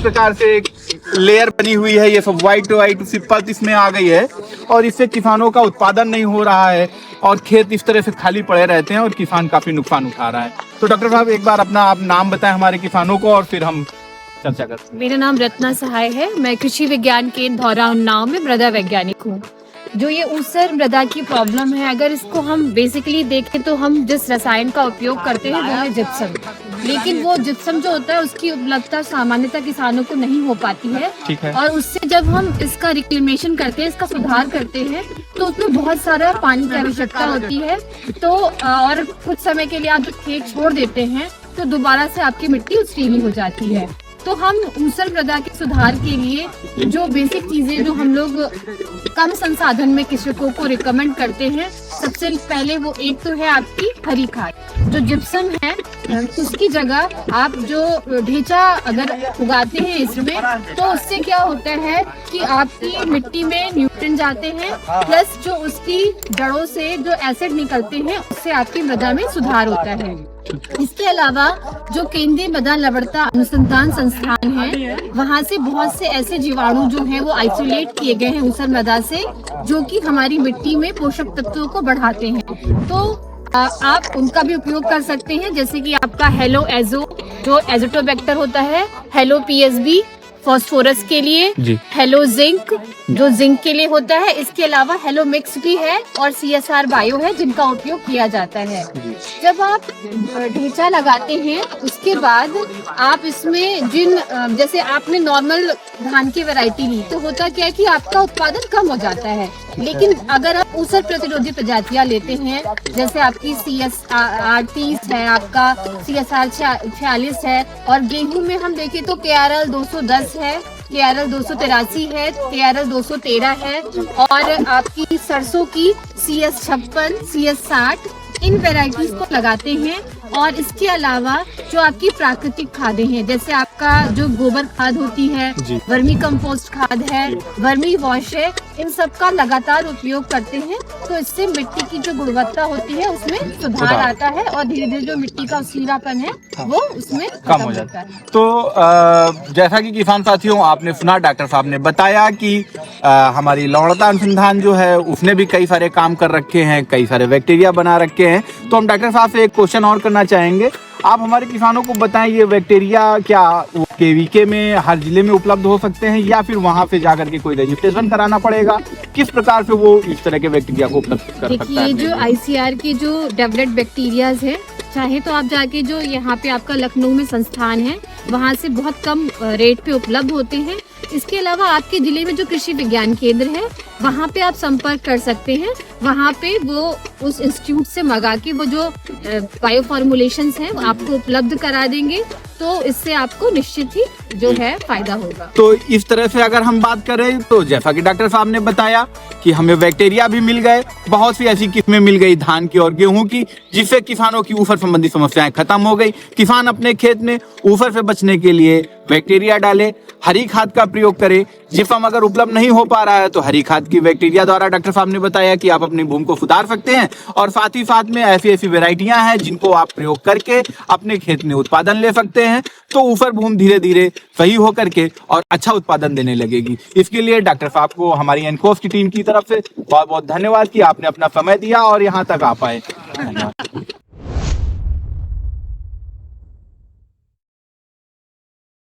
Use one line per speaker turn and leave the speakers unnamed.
प्रकार से एक लेयर बनी हुई है, ये सब व्हाइट सिपत इसमें आ गई है और इससे किसानों का उत्पादन नहीं हो रहा है और खेत इस तरह से खाली पड़े रहते हैं और किसान काफी नुकसान उठा रहा है। तो डॉक्टर साहब एक बार अपना आप नाम बताएं हमारे किसानों को और फिर हम चर्चा करते हैं।
मेरा नाम रत्ना सहाय है। मैं कृषि विज्ञान केंद्र धौरा उन्नाव में मृदा वैज्ञानिक हूँ। जो ये ऊसर मृदा की प्रॉब्लम है, अगर इसको हम बेसिकली देखें तो हम जिस रसायन का उपयोग करते हैं वो है जिप्सम। लेकिन वो जिप्सम जो होता है उसकी उपलब्धता सामान्यतः किसानों को नहीं हो पाती है।
ठीक है।
और उससे जब हम इसका रिक्लेमेशन करते हैं, इसका सुधार करते हैं, तो उसमें बहुत सारा पानी की आवश्यकता होती है। तो और कुछ समय के लिए आप जब खेत छोड़ देते हैं तो दोबारा से आपकी मिट्टी उत्सीली हो जाती है। तो हम ऊसर मृदा के सुधार के लिए जो बेसिक चीजें जो हम लोग कम संसाधन में कृषकों को रिकमेंड करते हैं, सबसे पहले वो एक तो है आपकी हरी खाद। जो जिप्सम है उसकी जगह आप जो ढेंचा अगर उगाते हैं इसमें, तो उससे क्या होता है कि आपकी मिट्टी में न्यूट्रिएंट जाते हैं, प्लस जो उसकी जड़ों से जो एसिड निकलते हैं उससे आपकी मृदा में सुधार होता है। इसके अलावा जो केंद्रीय मृदा लवणता अनुसंधान संस्थान है, वहाँ से बहुत से ऐसे जीवाणु जो हैं वो आइसोलेट किए गए हैं ऊसर मृदा से, जो कि हमारी मिट्टी में पोषक तत्वों को बढ़ाते हैं। तो आप उनका भी उपयोग कर सकते हैं, जैसे कि आपका हेलो एजो जो एजोटोबैक्टर होता है, हेलो पीएसबी फास्फोरस के लिए, हेलो जिंक जो जिंक के लिए होता है। इसके अलावा हेलो मिक्स भी है और CSR बायो है जिनका उपयोग किया जाता है। जब आप ढेंचा लगाते हैं उसके बाद आप इसमें जैसे आपने नॉर्मल धान की वैरायटी ली तो होता क्या है कि आपका उत्पादन कम हो जाता है। लेकिन अगर आप ऊसर प्रतिरोधी प्रजातियां लेते हैं, जैसे आपकी CSR 30 है, आपका CSR 46 है, और गेहूं में हम देखें तो KRL 210 है, KRL 283 है, KRL 213 है, और आपकी सरसों की CS 56, CS 60 इन वेराइटीज को लगाते हैं। और इसके अलावा जो आपकी प्राकृतिक खादें हैं, जैसे आपका जो गोबर खाद होती है, वर्मी कंपोस्ट खाद है, वर्मी वॉश है, इन सब का लगातार उपयोग करते हैं, तो इससे मिट्टी की जो गुणवत्ता होती है उसमें सुधार आता है और धीरे धीरे जो मिट्टी का उसीलापन है वो उसमें कम हो जाता है।
तो जैसा कि किसान साथियों आपने सुना, डॉक्टर साहब ने बताया कि हमारी लवणता अनुसंधान जो है उसने भी कई सारे काम कर रखे हैं, कई सारे बैक्टीरिया बना रखे हैं। तो हम डॉक्टर साहब से एक क्वेश्चन और करना चाहेंगे। आप हमारे किसानों को बताएं, ये बैक्टीरिया क्या KVK में हर जिले में उपलब्ध हो सकते हैं या फिर वहाँ पे जाकर के कोई रजिस्ट्रेशन कराना पड़ेगा? किस प्रकार से वो इस तरह के बैक्टीरिया को उपलब्ध कर सकता है?
देखिए, जो ICR के जो डेवलप्ड बैक्टीरियाज है, चाहे तो आप जाके जो यहाँ पे आपका लखनऊ में संस्थान है वहाँ से बहुत कम रेट पे उपलब्ध होते हैं। इसके अलावा आपके जिले में जो कृषि विज्ञान केंद्र है वहाँ पे आप संपर्क कर सकते हैं। वहाँ पे वो उस इंस्टीट्यूट से मंगा के वो जो बायो फॉर्मुलेशंस हैं वो आपको उपलब्ध करा देंगे, तो इससे आपको निश्चित ही जो है फायदा होगा।
तो इस तरह से अगर हम बात करें तो जैसा कि डॉक्टर साहब ने बताया कि हमें बैक्टीरिया भी मिल गए, बहुत सी ऐसी किस्में मिल गई धान की और गेहूं की, जिससे किसानों की ऊसर संबंधी समस्याएं खत्म हो गई। किसान अपने खेत में ऊसर से बचने के लिए बैक्टीरिया डाले, हरी खाद का प्रयोग करे। जिप्सम अगर उपलब्ध नहीं हो पा रहा है तो हरी खाद की बैक्टीरिया द्वारा डॉक्टर साहब ने बताया कि आप अपनी भूमि को सुधार सकते हैं, और साथ ही साथ में ऐसी वैरायटियां हैं जिनको आप प्रयोग करके अपने खेत में उत्पादन ले सकते हैं। तो ऊसर भूमि धीरे धीरे सही होकर के और अच्छा उत्पादन देने लगेगी। इसके लिए डॉक्टर साहब को हमारी एनकोस की टीम की तरफ से बहुत बहुत धन्यवाद कि आपने अपना समय दिया और यहाँ तक आ पाए। धन्यवाद।